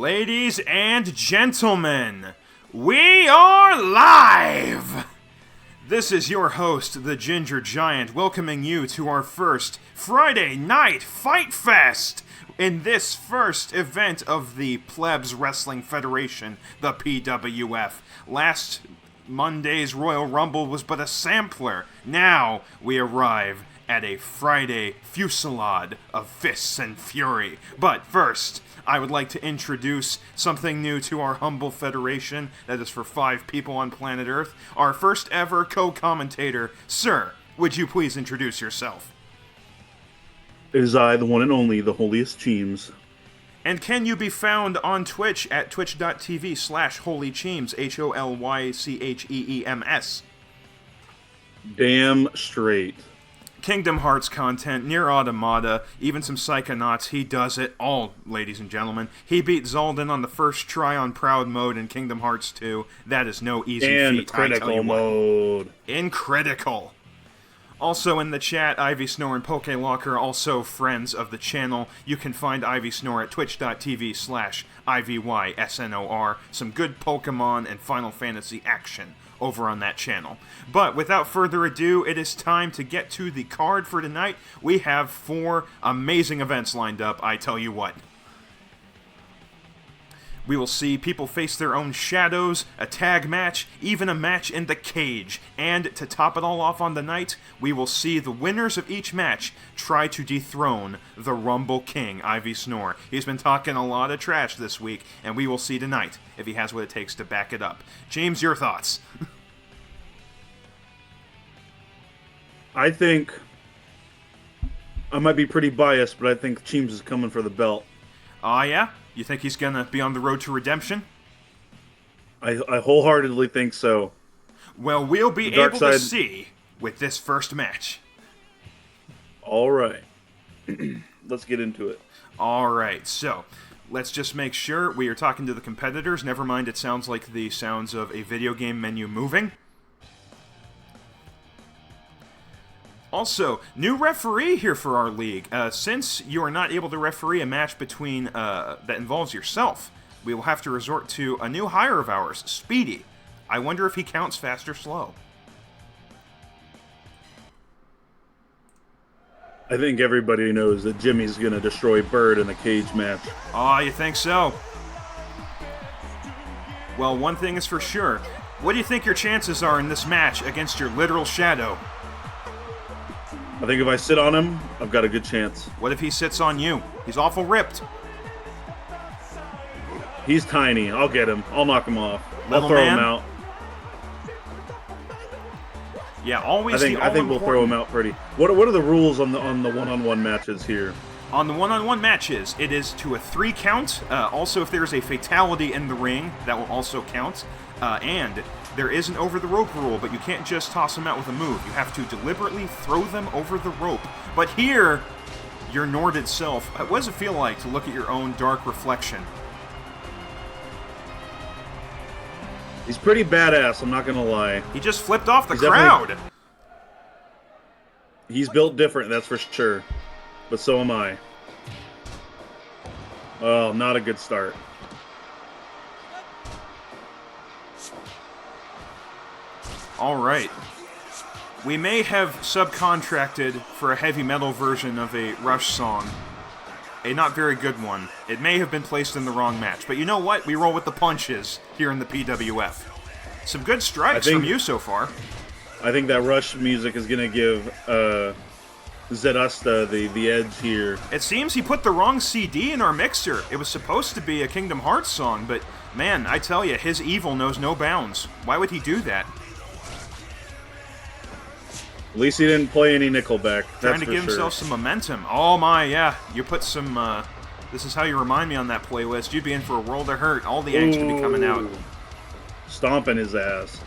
Ladies and gentlemen, we are live! This is your host, the Ginger Giant, welcoming you to our first Friday Night Fightfest in this first event of the Plebs Wrestling Federation, the PWF. Last Monday's Royal Rumble was but a sampler. Now we arrive at a Friday fusillade of fists and fury. But first, I would like to introduce something new to our humble federation that is for 5 people on planet Earth. Our first ever co-commentator. Sir, would you please introduce yourself? It is I, the one and only, the holiest Cheems. And can you be found on Twitch at twitch.tv/holycheems, HOLYCHEEMS? Damn straight. Kingdom Hearts content, Nier Automata, even some Psychonauts. He does it all, ladies and gentlemen. He beat Zaldin on the first try on Proud Mode in Kingdom Hearts 2. That is no easy feat, And critical mode. In critical. Also in the chat, Ivy Snore and Poke Locker, also friends of the channel. You can find Ivy Snore at twitch.tv/IVYSNOR. Some good Pokemon and Final Fantasy action over on that channel. But without further ado, it is time to get to the card for tonight. We have 4 amazing events lined up, I tell you what. We will see people face their own shadows, a tag match, even a match in the cage. And to top it all off on the night, we will see the winners of each match try to dethrone the Rumble King, Ivy Snore. He's been talking a lot of trash this week, and we will see tonight if he has what it takes to back it up. James, your thoughts? I think I might be pretty biased, but I think Cheems is coming for the belt. Yeah? You think he's gonna be on the road to redemption? I wholeheartedly think so. Well, we'll be able to see with this first match. All right. Let's get into it. All right, so let's just make sure we are talking to the competitors. Never mind, it sounds like the sounds of a video game menu moving. Also, new referee here for our league. Since you are not able to referee a match between that involves yourself, we will have to resort to a new hire of ours, Speedy. I wonder if he counts fast or slow. I think everybody knows that Jimmy's going to destroy Bird in a cage match. Oh, you think so? Well, one thing is for sure. What do you think your chances are in this match against your literal shadow? I think if I sit on him, I've got a good chance. What if he sits on you? He's awful ripped. He's tiny. I'll get him. I'll knock him off. Little I'll throw man? him out. Yeah, always. I think we'll throw him out pretty. What are the rules on the one-on-one matches here? On the one-on-one matches, it is to a 3 count. Also, if there is a fatality in the ring, that will also count. And there is an over-the-rope rule, but you can't just toss them out with a move. You have to deliberately throw them over the rope. But here, your Norded self, what does it feel like to look at your own dark reflection? He's pretty badass, I'm not going to lie. He just flipped off the crowd. He's built different, that's for sure. But so am I. Oh, not a good start. All right. We may have subcontracted for a heavy metal version of a Rush song. A not very good one. It may have been placed in the wrong match. But you know what? We roll with the punches here in the PWF. Some good strikes from you so far. I think that Rush music is going to give Zedusta the edge here. It seems he put the wrong CD in our mixer. It was supposed to be a Kingdom Hearts song, but man, I tell you, his evil knows no bounds. Why would he do that? At least he didn't play any Nickelback. Trying to give himself some momentum. Oh my, yeah. You put some, this is how you remind me on that playlist. You'd be in for a world of hurt. All the angst would be coming out. Stomping his ass.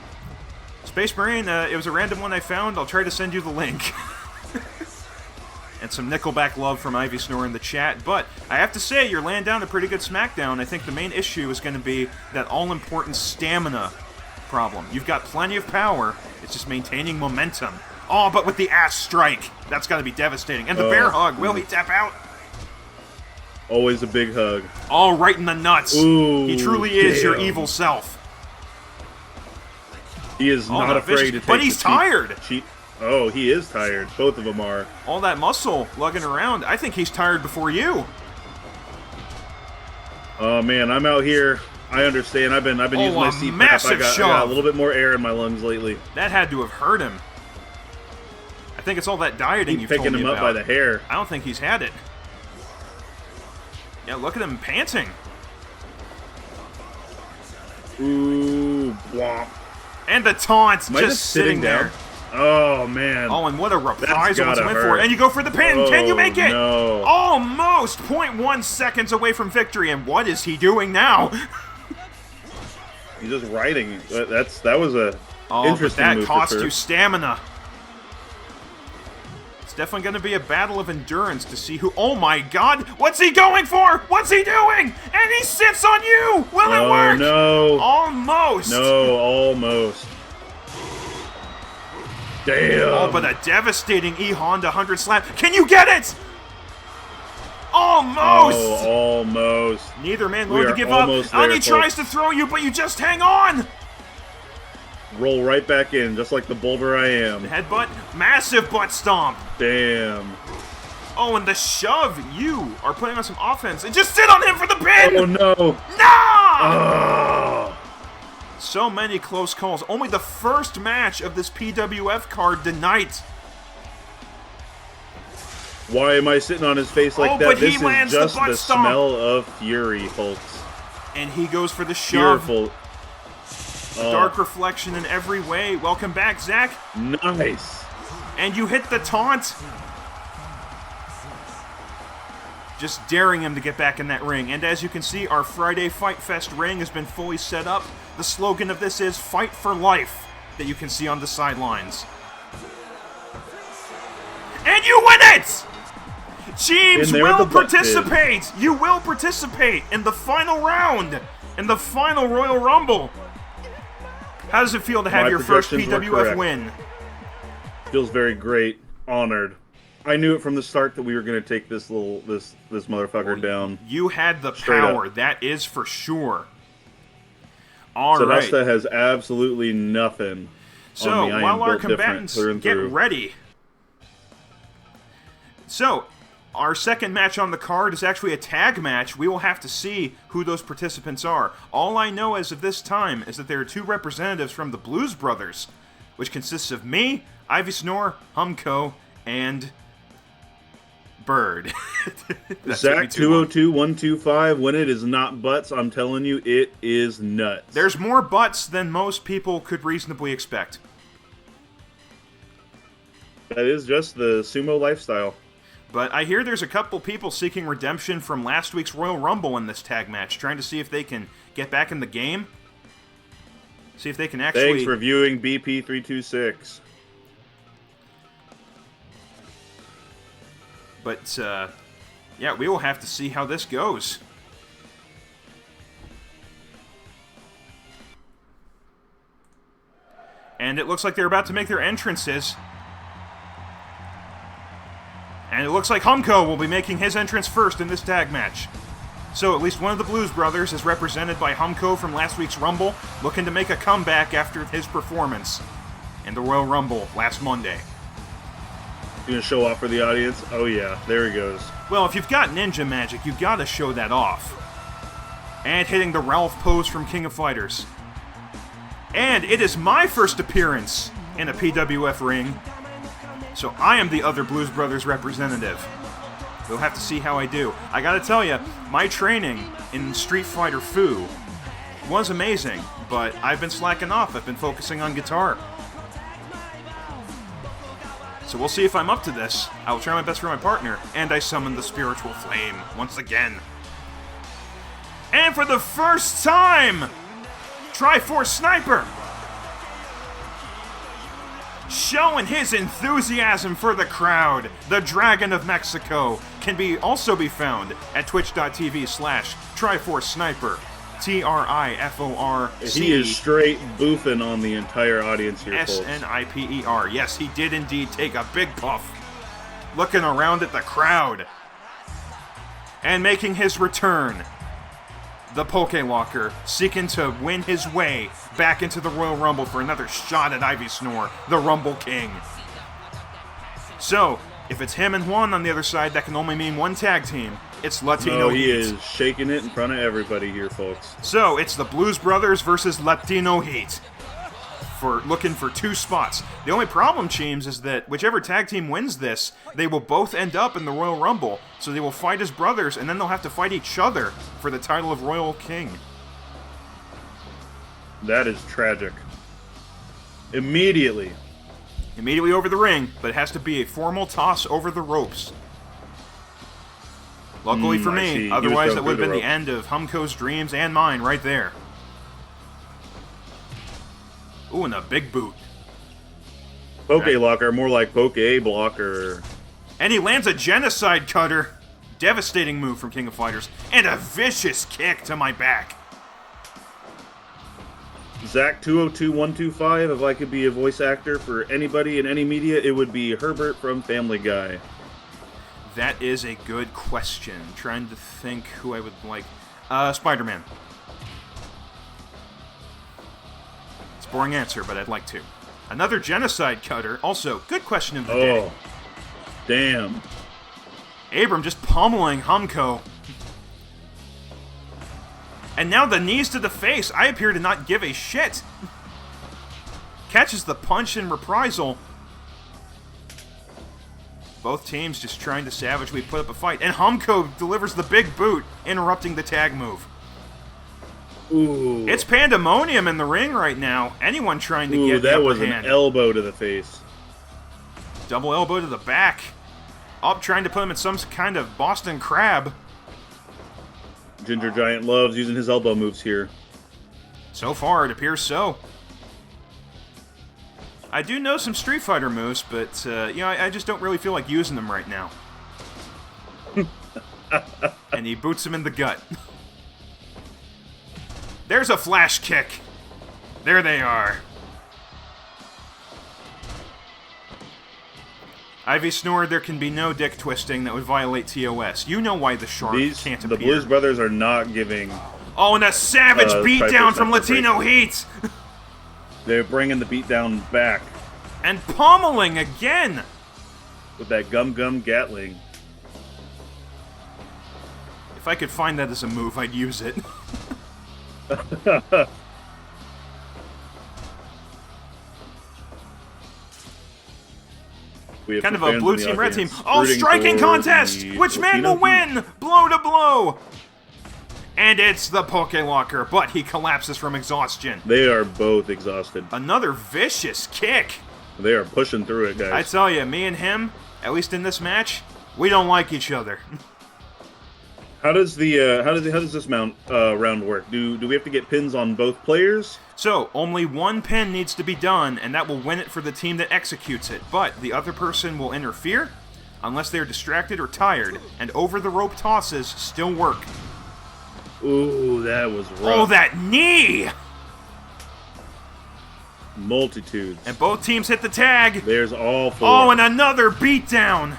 Space Marine, it was a random one I found. I'll try to send you the link. And some Nickelback love from Ivy Snore in the chat. But I have to say, you're laying down a pretty good smackdown. I think the main issue is going to be that all-important stamina problem. You've got plenty of power. It's just maintaining momentum. Oh, but with the ass strike. That's got to be devastating. And the bear hug. Will he tap out? Always a big hug. All right in the nuts. Ooh, he truly is your damn. evil self. He is not afraid to take but he's tired. Oh, he is tired. Both of them are. All that muscle lugging around. I think he's tired before you. Oh man, I'm out here. I understand. I've been using my CPAP. Massive I shove. got a little bit more air in my lungs lately. That had to have hurt him. I think it's all that dieting you've told me about. Picking him up by the hair. I don't think he's had it. Yeah, look at him panting. Ooh, womp. And the taunt just sitting there. Oh, man. Oh, and what a reprisal went hurt. for. And you go for the pin. Oh, Can you make it? No. Almost 0.1 seconds away from victory. And what is he doing now? He's just riding. That was a interesting but that move cost for you stamina. It's definitely going to be a battle of endurance to see who... Oh my god! What's he going for? What's he doing? And he sits on you! Will it work? No. Almost! No, almost. Damn. Oh, but a devastating E-Honda 100 slap. Can you get it? Almost! Oh, almost. Neither man willing to give up. And he tries to throw you, but you just hang on! Roll right back in, just like the boulder I am. Headbutt. Massive butt stomp. Damn. Oh, and the shove. You are putting on some offense. And just sit on him for the pin! Oh, no. No! Oh. So many close calls. Only the first match of this PWF card tonight. Why am I sitting on his face like that? But this he lands is just the butt the stomp. Smell of fury, folks. And he goes for the shove. Fearful. Dark reflection in every way. Welcome back, Zach. Nice. And you hit the taunt. Just daring him to get back in that ring. And as you can see, our Friday Fight Fest ring has been fully set up. The slogan of this is Fight for Life, that you can see on the sidelines. And you win it! Teams will participate! You will participate in the final round, in the final Royal Rumble. How does it feel to have your first PWF win? Feels very great. Honored. I knew it from the start that we were going to take this motherfucker down. You had the power, that is for sure. All right. Sedesta has absolutely nothing. So on me. while our combatants get ready. So, our second match on the card is actually a tag match. We will have to see who those participants are. All I know as of this time is that there are two representatives from the Blues Brothers, which consists of me, Ivy Snore, Humco, and Bird. Zach 202-125. When it is not butts, I'm telling you, it is nuts. There's more butts than most people could reasonably expect. That is just the sumo lifestyle. But I hear there's a couple people seeking redemption from last week's Royal Rumble in this tag match, trying to see if they can get back in the game. See if they can actually... Thanks for viewing BP326. But, yeah, we will have to see how this goes. And it looks like they're about to make their entrances. And it looks like Humco will be making his entrance first in this tag match. So at least one of the Blues Brothers is represented by Humco from last week's Rumble, looking to make a comeback after his performance in the Royal Rumble last Monday. You gonna show off for the audience? Oh yeah, there he goes. Well, if you've got ninja magic, you've got to show that off. And hitting the Ralph pose from King of Fighters. And it is my first appearance in a PWF ring. So I am the other Blues Brothers representative. We'll have to see how I do. I gotta tell you, my training in Street Fighter Fu was amazing, but I've been slacking off. I've been focusing on guitar. So we'll see if I'm up to this. I will try my best for my partner, and I summon the spiritual flame once again. And for the first time, Triforce Sniper! Showing his enthusiasm for the crowd, the Dragon of Mexico can also be found at twitch.tv/Triforce Sniper. TRIFORC. He is straight boofing on the entire audience here, folks. SNIPER. Yes, he did indeed take a big puff. Looking around at the crowd. And making his return, the Pokewalker, seeking to win his way back into the Royal Rumble for another shot at Ivy Snore, the Rumble King. So, if it's him and Juan on the other side, that can only mean one tag team. It's Latino He Heat. is shaking it in front of everybody here, folks. So, it's the Blues Brothers versus Latino Heat. Looking for 2 spots. The only problem, Cheems, is that whichever tag team wins this, they will both end up in the Royal Rumble. So they will fight as brothers, and then they'll have to fight each other for the title of Royal King. That is tragic. Immediately Over the ring, but it has to be a formal toss over the ropes. Luckily for me, otherwise that would have been the end of Humco's dreams and mine right there. Ooh, and a big boot. Locker, more like Poke Blocker. And he lands a genocide cutter. Devastating move from King of Fighters. And a vicious kick to my back. Zach 202125, if I could be a voice actor for anybody in any media, it would be Herbert from Family Guy. That is a good question. Trying to think who I would like. Spider-Man. Boring answer, but I'd like to. Another genocide cutter. Also, good question of the day. Damn. Abram just pummeling Humco. And now the knees to the face. I appear to not give a shit. Catches the punch in reprisal. Both teams just trying to savagely put up a fight. And Humco delivers the big boot, interrupting the tag move. Ooh. It's pandemonium in the ring right now. Anyone trying to get the that upper was hand. an elbow to the face. Double elbow to the back. Up trying to put him in some kind of Boston Crab. Ginger Giant loves using his elbow moves here. So far, it appears so. I do know some Street Fighter moves, but I just don't really feel like using them right now. And he boots him in the gut. There's a flash kick. There they are. Ivy Snore, there can be no dick twisting that would violate TOS. You know why the shark can't appear. The Blues Brothers are not giving... Oh, and a savage beatdown from Latino Heat! They're bringing the beatdown back. And pummeling again! With that gum Gatling. If I could find that as a move, I'd use it. Kind of a blue team, red team. Oh, striking contest! Which man will win? Blow to blow! And it's the Pokewalker, but he collapses from exhaustion. They are both exhausted. Another vicious kick. They are pushing through it, guys. I tell you, me and him, at least in this match, we don't like each other. How does this round work? Do we have to get pins on both players? So, only one pin needs to be done, and that will win it for the team that executes it. But the other person will interfere, unless they are distracted or tired, and over-the-rope tosses still work. Ooh, that was rough. Oh, that knee! Multitudes. And both teams hit the tag. There's all four. Oh, and another beatdown!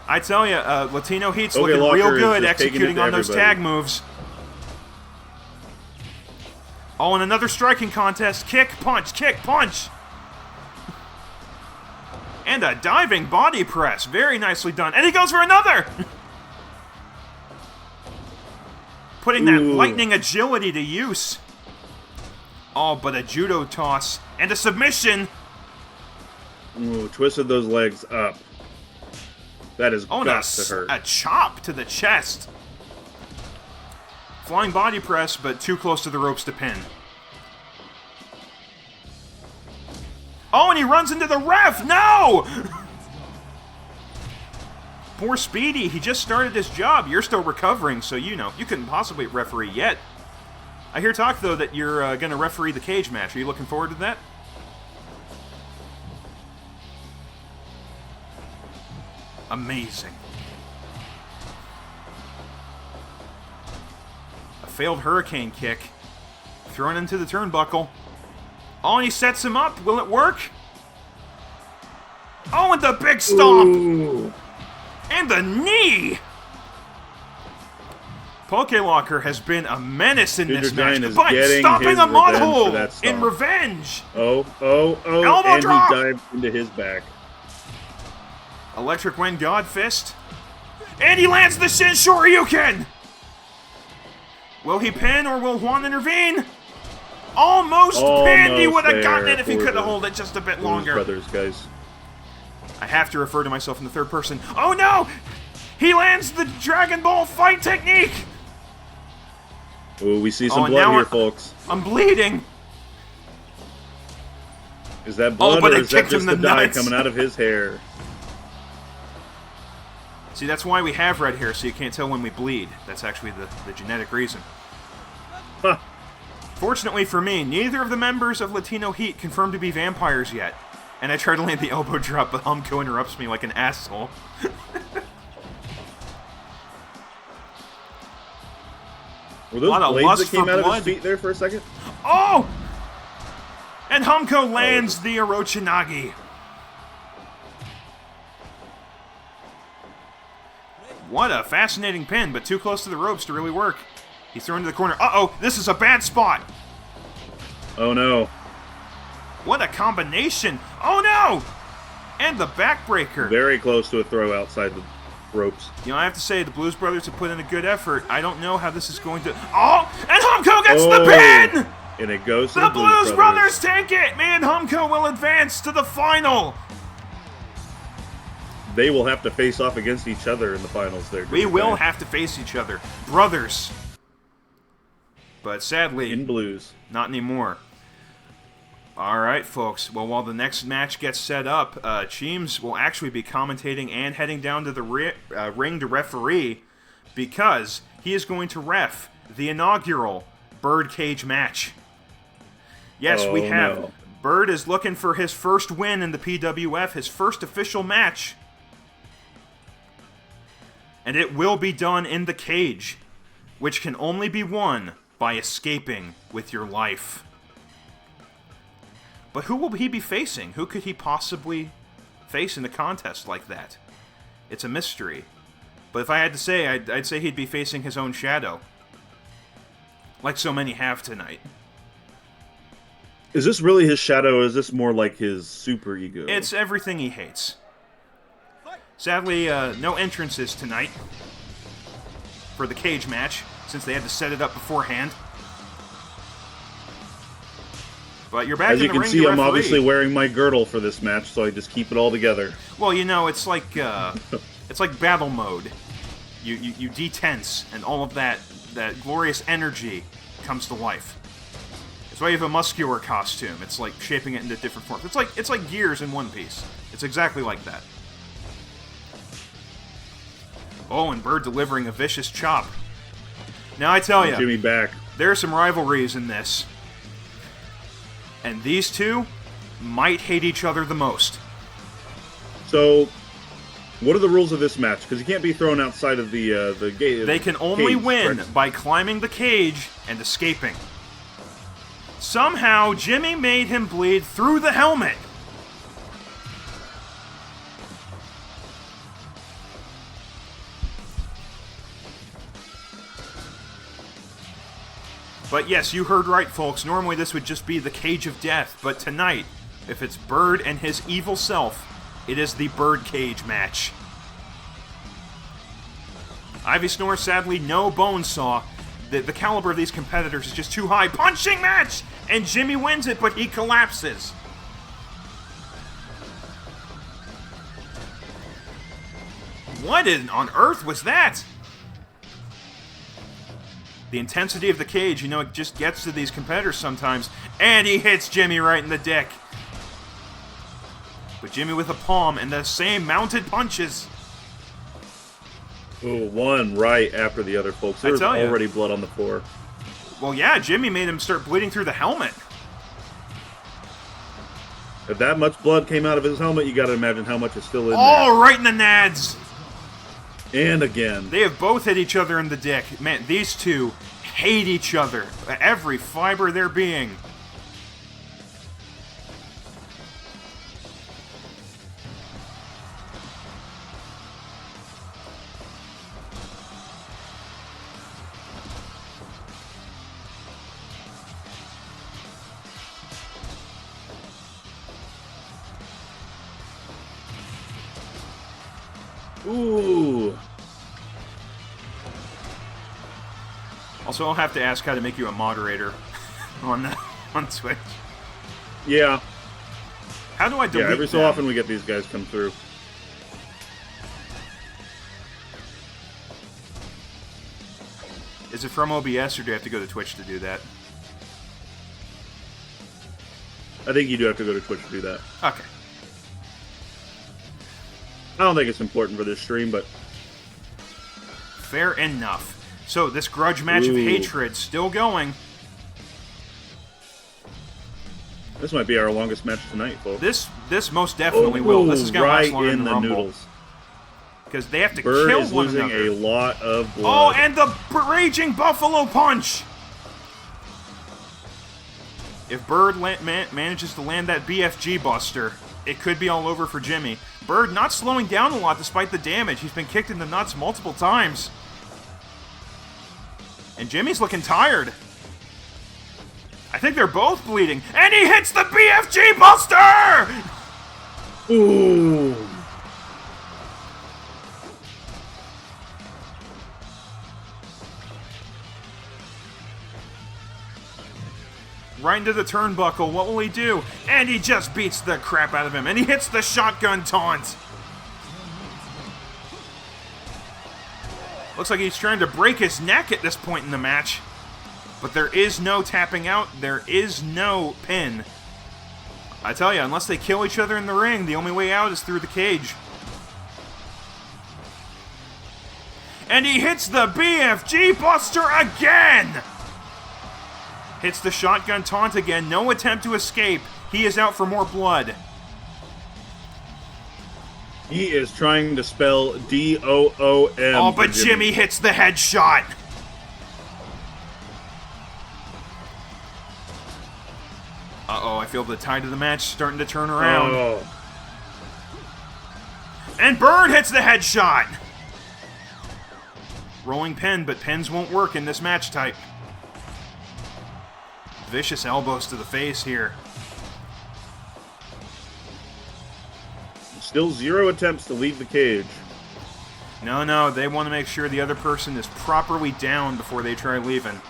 I tell you, Latino Heat's looking real good executing on those tag moves. Oh, and another striking contest. Kick, punch, kick, punch! And a diving body press. Very nicely done. And he goes for another! Putting that lightning agility to use. Oh, but a judo toss. And a submission. Ooh, twisted those legs up. That is got to hurt. A chop to the chest. Flying body press, but too close to the ropes to pin. Oh, and he runs into the ref! No! Poor Speedy, he just started his job. You're still recovering, so you couldn't possibly referee yet. I hear talk, though, that you're going to referee the cage match. Are you looking forward to that? Amazing. A failed hurricane kick. Thrown into the turnbuckle. Oh, and he sets him up. Will it work? Oh, and the big stomp! Ooh. And the knee! Pokelocker has been a menace in this Ginger match, Giant but is stopping getting a his mud revenge for hole that in stomp. revenge. Oh, Elbow and drop. he dived into his back. Electric Wind God Fist. And he lands the Shin Shoryuken! Will he pin or will Juan intervene? Almost pinned! He would have gotten it if he could have held it just a bit longer. Brothers, guys. I have to refer to myself in the third person. Oh no! He lands the Dragon Ball fight technique! Oh, we see some blood here, folks. I'm bleeding. Is that blood but or it is that kicked him just in the the dye nuts. coming out of his hair? See, that's why we have red hair, so you can't tell when we bleed. That's actually the genetic reason. Huh. Fortunately for me, neither of the members of Latino Heat confirmed to be vampires yet. And I try to land the elbow drop, but Humko interrupts me like an asshole. Were those blades that came out of his feet there for a second? Oh! And Humko lands the Orochinagi. What a fascinating pin, but too close to the ropes to really work. He's thrown to the corner. Uh-oh, this is a bad spot. Oh no. What a combination. Oh no! And the backbreaker. Very close to a throw outside the ropes. You know, I have to say, the Blues Brothers have put in a good effort. I don't know how this is going to... Oh! And Humko gets the pin! And it goes to the Blues Brothers take it! Me and Humko will advance to the final! They will have to face off against each other in the finals there. We will have to face each other. Brothers. But sadly... in blues. Not anymore. Alright, folks. Well, while the next match gets set up, Cheems will actually be commentating and heading down to the ring to referee because he is going to ref the inaugural Birdcage match. Yes, we have... No. Bird is looking for his first win in the PWF, his first official match. And it will be done in the cage, which can only be won by escaping with your life. But who will he be facing? Who could he possibly face in a contest like that? It's a mystery. But if I had to say, I'd say he'd be facing his own shadow. Like so many have tonight. Is this really his shadow, or is this more like his super ego? It's everything he hates. Sadly, no entrances tonight for the cage match, since they had to set it up beforehand. But you're back in the ring. As you can see, I'm obviously wearing my girdle for this match, so I just keep it all together. Well, you know, it's like battle mode. You detense, and all of that glorious energy comes to life. That's why you have a muscular costume. It's like shaping it into different forms. It's like Gears in One Piece. It's exactly like that. Oh, and Bird delivering a vicious chop. Now I tell you, Jimmy back. There are some rivalries in this. And these two might hate each other the most. So, what are the rules of this match? Because you can't be thrown outside of the gate. They can only win by climbing the cage and escaping. Somehow, Jimmy made him bleed through the helmet. But yes, you heard right, folks. Normally this would just be the Cage of Death. But tonight, if it's Bird and his evil self, it is the Birdcage match. Ivy Snore, sadly, no Bonesaw. The caliber of these competitors is just too high. Punching match! And Jimmy wins it, but he collapses. What on earth was that? The intensity of the cage, you know, it just gets to these competitors sometimes. And he hits Jimmy right in the dick. But Jimmy with a palm and the same mounted punches. Oh, one right after the other, folks. There's already blood on the floor. Well, yeah, Jimmy made him start bleeding through the helmet. If that much blood came out of his helmet, you gotta imagine how much is still in there. Oh, right in the nads! And again. They have both hit each other in the dick. Man, these two hate each other. Every fiber of their being. Ooh. Also, I'll have to ask how to make you a moderator on Twitch. Yeah. How do I delete every so them? often we get these guys come through. Is it from OBS, or do you have to go to Twitch to do that? I think you do have to go to Twitch to do that. Okay. I don't think it's important for this stream, but... Fair enough. So, this grudge match of hatred still going. This might be our longest match tonight, folks. This most definitely will. This is going to last longer than the Rumble. noodles. Because they have to Bird kill is one losing another. a lot of blood. Oh, and the raging Buffalo Punch! If Bird manages to land that BFG Buster, it could be all over for Jimmy. Bird not slowing down a lot despite the damage. He's been kicked in the nuts multiple times. And Jimmy's looking tired. I think they're both bleeding. And he hits the BFG Buster! Ooh. Right into the turnbuckle. What will he do? And he just beats the crap out of him. And he hits the shotgun taunt. Looks like he's trying to break his neck at this point in the match. But there is no tapping out. There is no pin. I tell you, unless they kill each other in the ring, the only way out is through the cage. And he hits the BFG Buster again! Hits the shotgun taunt again. No attempt to escape. He is out for more blood. He is trying to spell D-O-O-M. Oh, but Jimmy hits the headshot. Uh-oh, I feel the tide of the match starting to turn around. Oh. And Bird hits the headshot. Rolling pin, but pins won't work in this match type. Vicious elbows to the face here. Still 0 attempts to leave the cage. No, they want to make sure the other person is properly down before they try leaving.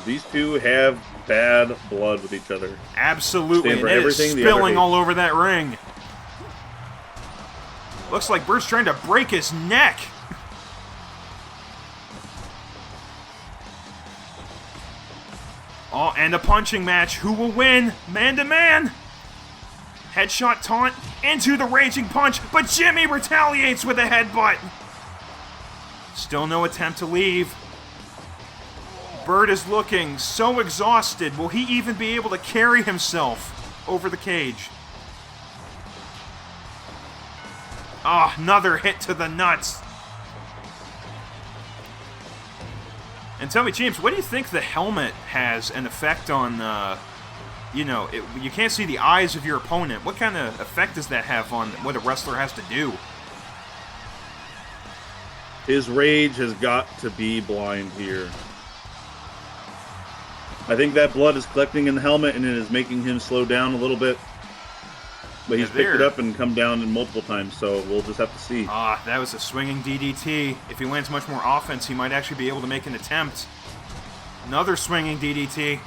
These two have bad blood with each other. Absolutely, Stand for and it is everything the other spilling hates. all over that ring. Looks like Bird's trying to break his neck. Oh, and a punching match. Who will win? Man to man. Headshot taunt into the raging punch, but Jimmy retaliates with a headbutt. Still no attempt to leave. Bird is looking so exhausted. Will he even be able to carry himself over the cage? Ah, another hit to the nuts. And tell me, James, what do you think the helmet has an effect on, you can't see the eyes of your opponent. What kind of effect does that have on what a wrestler has to do? His rage has got to be blind here. I think that blood is collecting in the helmet and it is making him slow down a little bit. But he's picked it up and come down multiple times, so we'll just have to see. Ah, that was a swinging DDT. If he lands much more offense, he might actually be able to make an attempt. Another swinging DDT.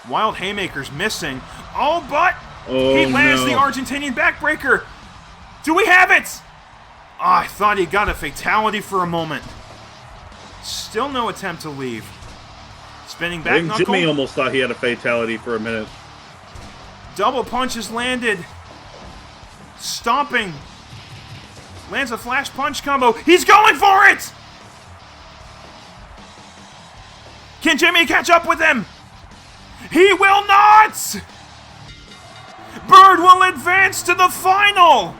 Wild haymakers missing. Oh, but he lands the Argentinian backbreaker. Do we have it? Ah, I thought he got a fatality for a moment. Still no attempt to leave. Spinning back I think knuckle. Jimmy almost thought he had a fatality for a minute. Double punches landed. Stomping. Lands a flash punch combo. He's going for it! Can Jimmy catch up with him? He will not! Bird will advance to the final!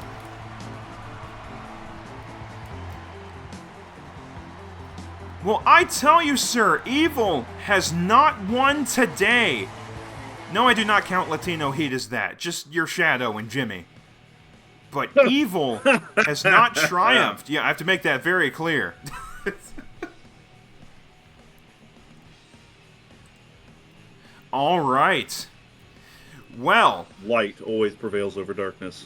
Well, I tell you, sir, Evil has not won today. No, I do not count Latino Heat as that. Just your Shadow and Jimmy. But Evil has not triumphed. Yeah, I have to make that very clear. All right. Well. Light always prevails over darkness.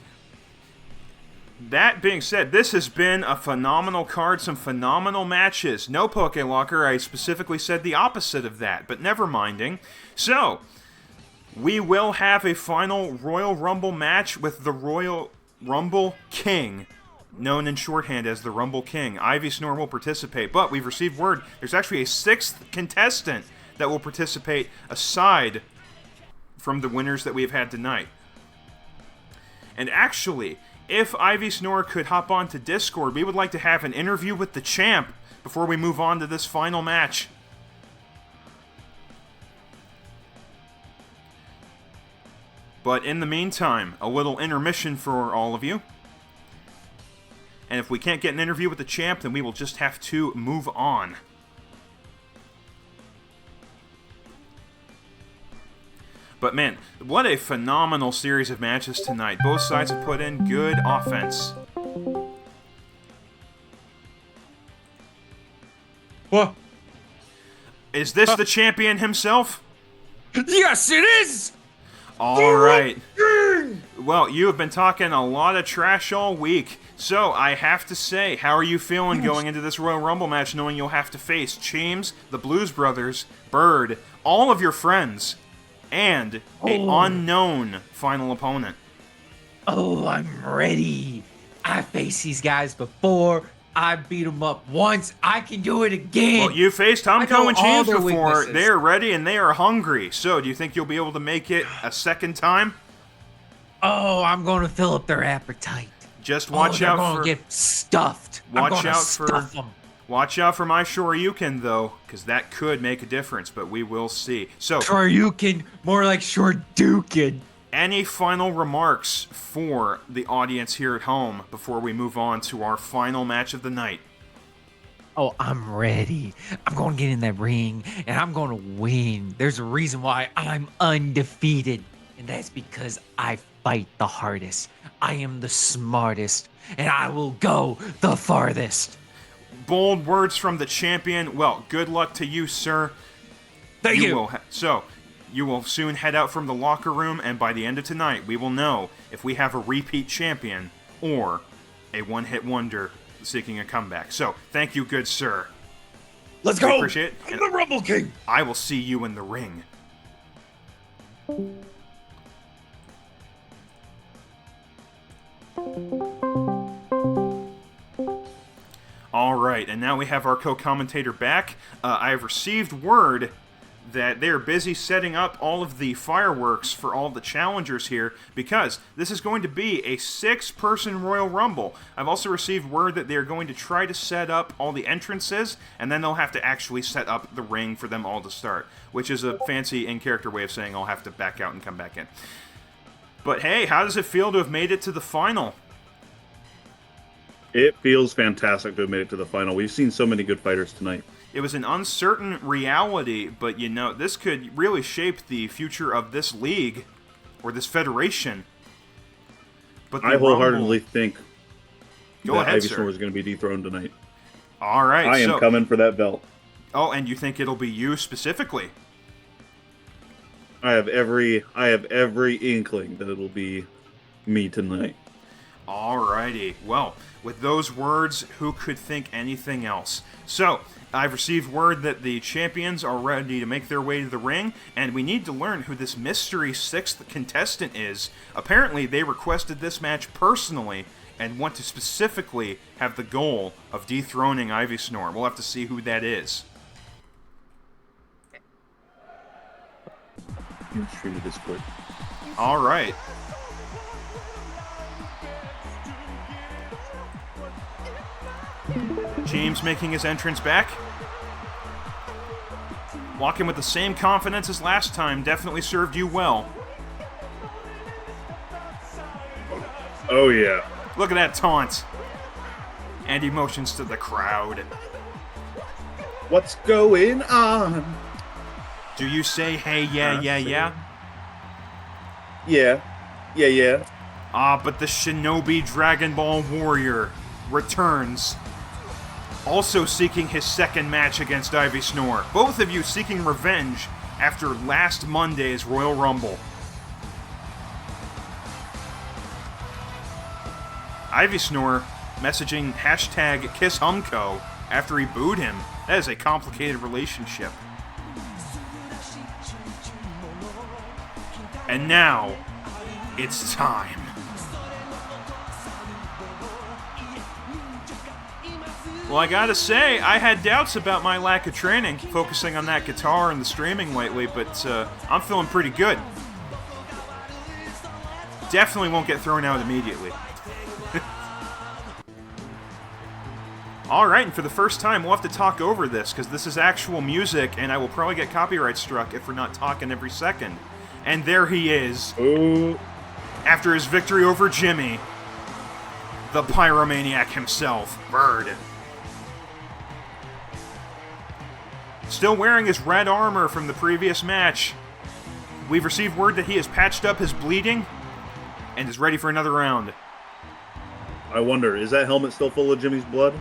that being said, this has been a phenomenal card, some phenomenal matches. No Poke Locker, I specifically said the opposite of that, but never minding. So, we will have a final Royal Rumble match with the Royal Rumble King, known in shorthand as the Rumble King. Ivy Snore will participate, but we've received word there's actually a 6th contestant that will participate aside from the winners that we've had tonight. And actually, if Ivy Snore could hop onto Discord, we would like to have an interview with the champ before we move on to this final match. But in the meantime, a little intermission for all of you. And if we can't get an interview with the champ, then we will just have to move on. But man, what a phenomenal series of matches tonight. Both sides have put in good offense. What? Is this the champion himself? Yes, it is! Alright. Well, you have been talking a lot of trash all week. So, I have to say, how are you feeling going into this Royal Rumble match knowing you'll have to face James, the Blues Brothers, Bird, all of your friends, and an unknown final opponent? Oh, I'm ready. I faced these guys before. I beat them up once. I can do it again. Well, you faced Tomko and James before. Weaknesses. They are ready and they are hungry. So, do you think you'll be able to make it a second time? Oh, I'm going to fill up their appetite. Just watch out for... for... get stuffed. Watch out for... Watch out for my Shoryuken, though, because that could make a difference, but we will see. So, Shoryuken, more like Shorduken. Any final remarks for the audience here at home before we move on to our final match of the night? Oh, I'm ready. I'm going to get in that ring, and I'm going to win. There's a reason why I'm undefeated, and that's because I fight the hardest. I am the smartest, and I will go the farthest. Bold words from the champion. Well, good luck to you, sir. Thank you. You will soon head out from the locker room, and by the end of tonight, we will know if we have a repeat champion or a one-hit wonder seeking a comeback. So, thank you, good sir. Let's go. Appreciate it. I'm the Rumble King. I will see you in the ring. Alright, and now we have our co-commentator back. I have received word that they are busy setting up all of the fireworks for all the challengers here, because this is going to be a 6-person Royal Rumble. I've also received word that they're going to try to set up all the entrances, and then they'll have to actually set up the ring for them all to start, which is a fancy in-character way of saying I'll have to back out and come back in. But hey, how does it feel to have made it to the final? It feels fantastic to have made it to the final. We've seen so many good fighters tonight. It was an uncertain reality, but you know, this could really shape the future of this league, or this federation. But I wholeheartedly think that Ivy Snore is going to be dethroned tonight. All right, I am coming for that belt. Oh, and you think it'll be you specifically? I have every inkling that it'll be me tonight. Alrighty, well, with those words, who could think anything else? So, I've received word that the champions are ready to make their way to the ring, and we need to learn who this mystery 6th contestant is. Apparently, they requested this match personally, and want to specifically have the goal of dethroning Ivy Snore. We'll have to see who that is. Stream to Discord. Alright. James making his entrance back. Walking with the same confidence as last time. Definitely served you well. Oh, yeah. Look at that taunt. And he motions to the crowd. What's going on? Do you say, hey, yeah, yeah, yeah? Yeah. Yeah, yeah. Ah, but the Shinobi Dragon Ball Warrior returns. Also seeking his second match against Ivy Snore. Both of you seeking revenge after last Monday's Royal Rumble. Ivy Snore messaging hashtag #KissHumco after he booed him. That is a complicated relationship. And now, it's time. Well, I gotta say, I had doubts about my lack of training, focusing on that guitar and the streaming lately, but I'm feeling pretty good. Definitely won't get thrown out immediately. Alright, and for the first time, we'll have to talk over this, because this is actual music, and I will probably get copyright struck if we're not talking every second. And there he is. Ooh. After his victory over Jimmy, the pyromaniac himself, Bird. Still wearing his red armor from the previous match. We've received word that he has patched up his bleeding and is ready for another round. I wonder, is that helmet still full of Jimmy's blood?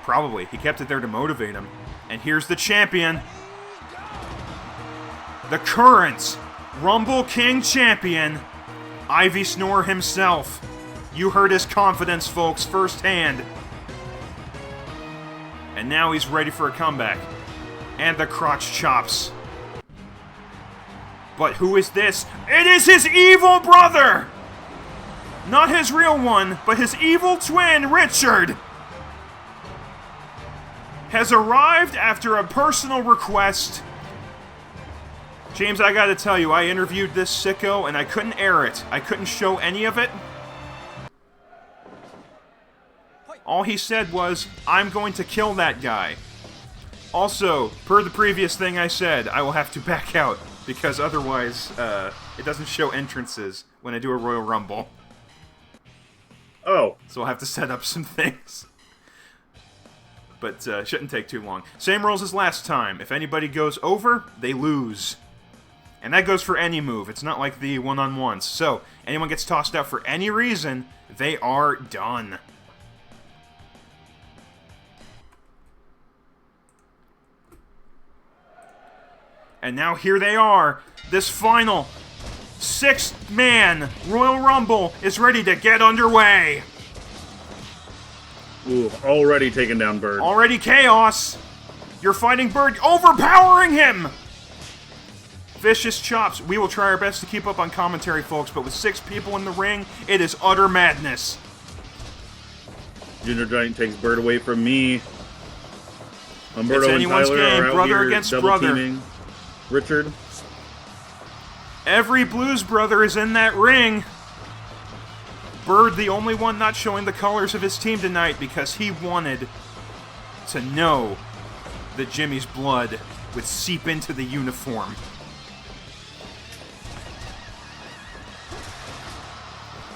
Probably. He kept it there to motivate him. And here's the champion. The current Rumble King champion, Ivy Snore himself. You heard his confidence, folks, firsthand. And now he's ready for a comeback. And the crotch chops. But who is this? It is his evil brother! Not his real one, but his evil twin, Richard! Has arrived after a personal request. James, I gotta tell you, I interviewed this sicko and I couldn't air it. I couldn't show any of it. All he said was, I'm going to kill that guy. Also, per the previous thing I said, I will have to back out, because otherwise, it doesn't show entrances when I do a Royal Rumble. Oh. So I'll have to set up some things. But shouldn't take too long. Same rules as last time. If anybody goes over, they lose. And that goes for any move. It's not like the one-on-ones. So, anyone gets tossed out for any reason, they are done. And now here they are. This final 6-man Royal Rumble is ready to get underway. Ooh, already taken down Bird. Already chaos. You're fighting Bird, overpowering him. Vicious chops. We will try our best to keep up on commentary, folks, but with 6 people in the ring, it is utter madness. Junior Giant takes Bird away from me. Humberto It's and anyone's Tyler game, are out brother here against double brother. teaming Richard. Every Blues brother is in that ring. Bird, the only one not showing the colors of his team tonight because he wanted to know that Jimmy's blood would seep into the uniform.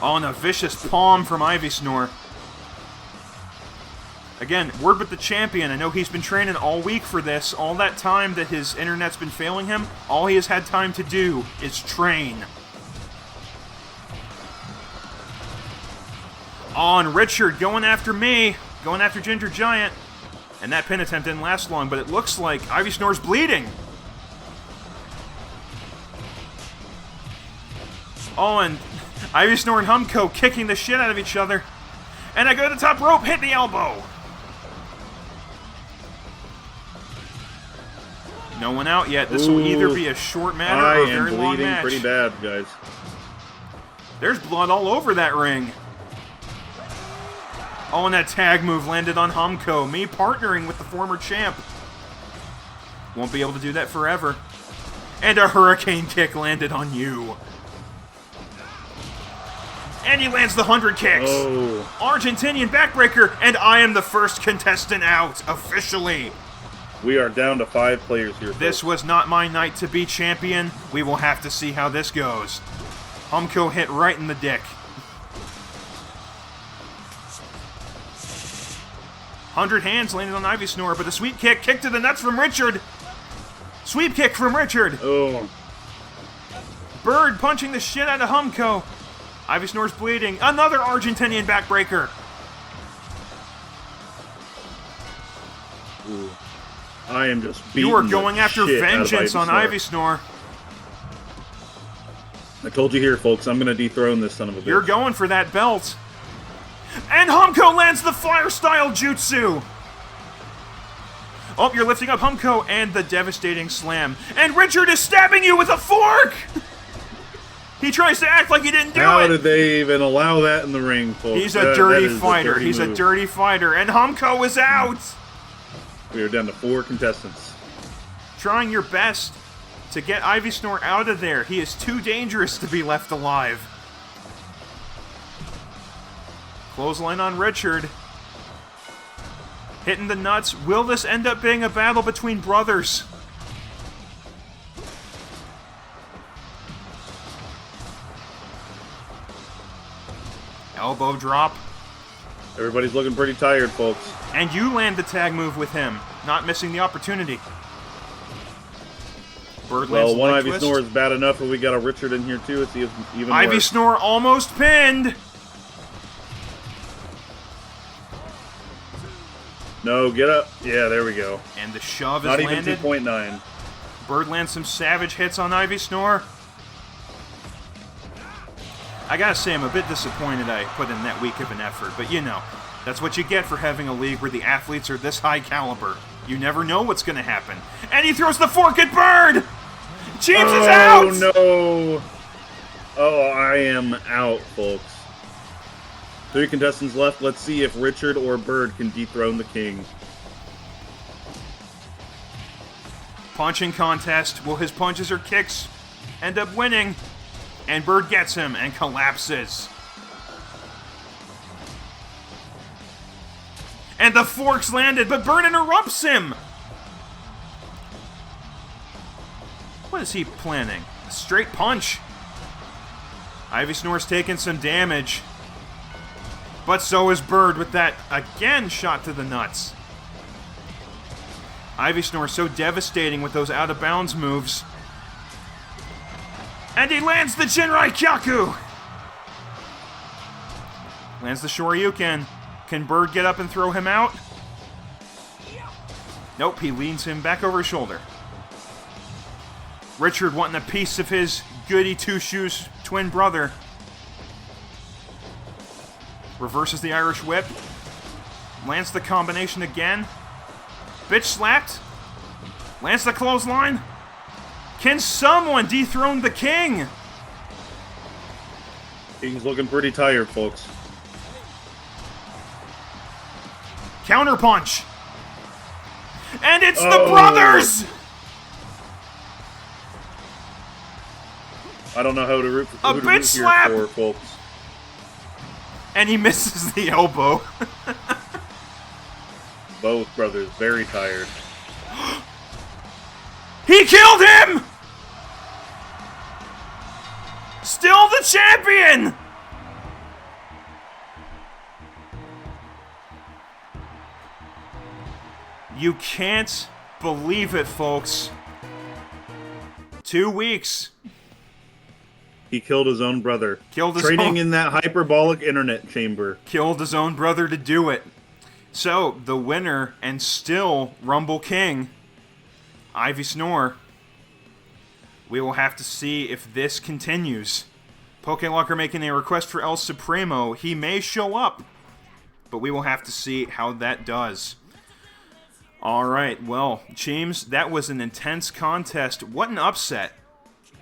Oh, and a vicious palm from Ivy Snore. Again, word with the champion. I know he's been training all week for this. All that time that his internet's been failing him, all he has had time to do is train. Oh, and Richard going after me. Going after Ginger Giant. And that pin attempt didn't last long, but it looks like Ivy Snore's bleeding. Oh, and Ivy Snore and Humco kicking the shit out of each other. And I go to the top rope, hit the elbow. No one out yet. This will either be a short match or a very long match. I am bleeding pretty bad, guys. There's blood all over that ring. Oh, and that tag move landed on Humco. Me partnering with the former champ. Won't be able to do that forever. And a hurricane kick landed on you. And he lands the 100 kicks. Oh. Argentinian backbreaker, and I am the first contestant out, officially. We are down to 5 players here. This was not my night to be champion. We will have to see how this goes. Humco hit right in the dick. 100 hands landed on Ivy Snore, but a sweep kick to the nuts from Richard. Sweep kick from Richard. Oh. Bird punching the shit out of Humco. Ivy Snore's bleeding. Another Argentinian backbreaker. Ooh. I am just beating You are going after shit vengeance on Ivy Snore. I told you here, folks, I'm going to dethrone this son of a bitch. You're going for that belt. And Humko lands the fire-style jutsu! Oh, you're lifting up Humko, and the devastating slam. And Richard is stabbing you with a fork! He tries to act like he didn't do it! How did they even allow that in the ring, folks? He's a dirty fighter. He's a dirty fighter. And Humko is out! We are down to 4 contestants. Trying your best to get Ivy Snore out of there. He is too dangerous to be left alive. Clothesline on Richard. Hitting the nuts. Will this end up being a battle between brothers? Elbow drop. Everybody's looking pretty tired, folks. And you land the tag move with him, not missing the opportunity. Bird lands Well, one leg Ivy twist. Snore is bad enough, but we got a Richard in here too. It's even Ivy worse. Snore almost pinned. No, get up. Yeah, there we go. And the shove Not is even landed. 2.9. Bird lands some savage hits on Ivy Snore. I gotta say, I'm a bit disappointed I put in that weak of an effort, but you know, that's what you get for having a league where the athletes are this high caliber. You never know what's gonna happen. And he throws the fork at Bird! James is out! Oh, no. Oh, I am out, folks. 3 contestants left. Let's see if Richard or Bird can dethrone the king. Punching contest. Will his punches or kicks end up winning? And Bird gets him and collapses. And the forks landed, but Bird interrupts him! What is he planning? A straight punch. Ivy Snore's taking some damage. But so is Bird with that, again, shot to the nuts. Ivy Snore so devastating with those out-of-bounds moves. And he lands the Jinrai Kyaku! Lands the Shoryuken. Can Bird get up and throw him out? Nope, he leans him back over his shoulder. Richard wanting a piece of his goody two-shoes twin brother. Reverses the Irish whip. Lands the combination again. Bitch slapped. Lands the clothesline. Can someone dethrone the king? King's looking pretty tired, folks. Counterpunch. And it's the brothers! I don't know how to root for, A who to bitch root slap! here for, folks. And he misses the elbow. Both brothers very tired. He killed him! Still the champion! You can't believe it, folks. 2 weeks. He killed his own brother. Killed his Training own- in that hyperbolic internet chamber. Killed his own brother to do it. So, the winner and still Rumble King, Ivy Snore. We will have to see if this continues. Pokelocker making a request for El Supremo. He may show up, but we will have to see how that does. Alright, well, James, that was an intense contest. What an upset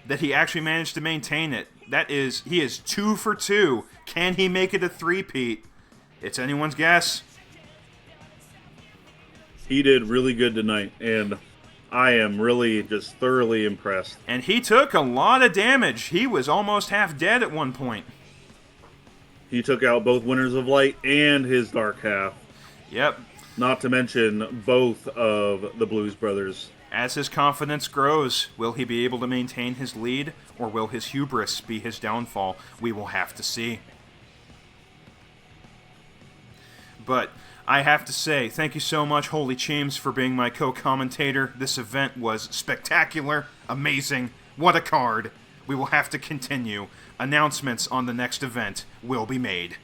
that he actually managed to maintain it. He is 2 for 2. Can he make it a three-peat? It's anyone's guess. He did really good tonight, and I am really just thoroughly impressed. And he took a lot of damage. He was almost half dead at one point. He took out both Winners of Light and his Dark Half. Yep. Not to mention both of the Blues Brothers. As his confidence grows, will he be able to maintain his lead, or will his hubris be his downfall? We will have to see. But I have to say, thank you so much, Holy James, for being my co-commentator. This event was spectacular, amazing. What a card. We will have to continue. Announcements on the next event will be made.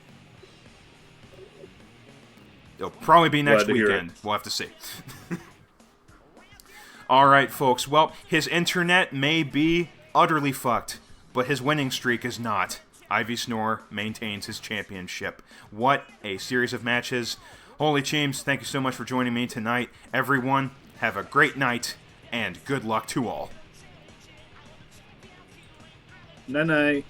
It'll probably be next weekend. We'll have to see. Alright, folks. Well, his internet may be utterly fucked, but his winning streak is not. Ivy Snore maintains his championship. What a series of matches. Holy Cheems, thank you so much for joining me tonight. Everyone, have a great night, and good luck to all. Night-night.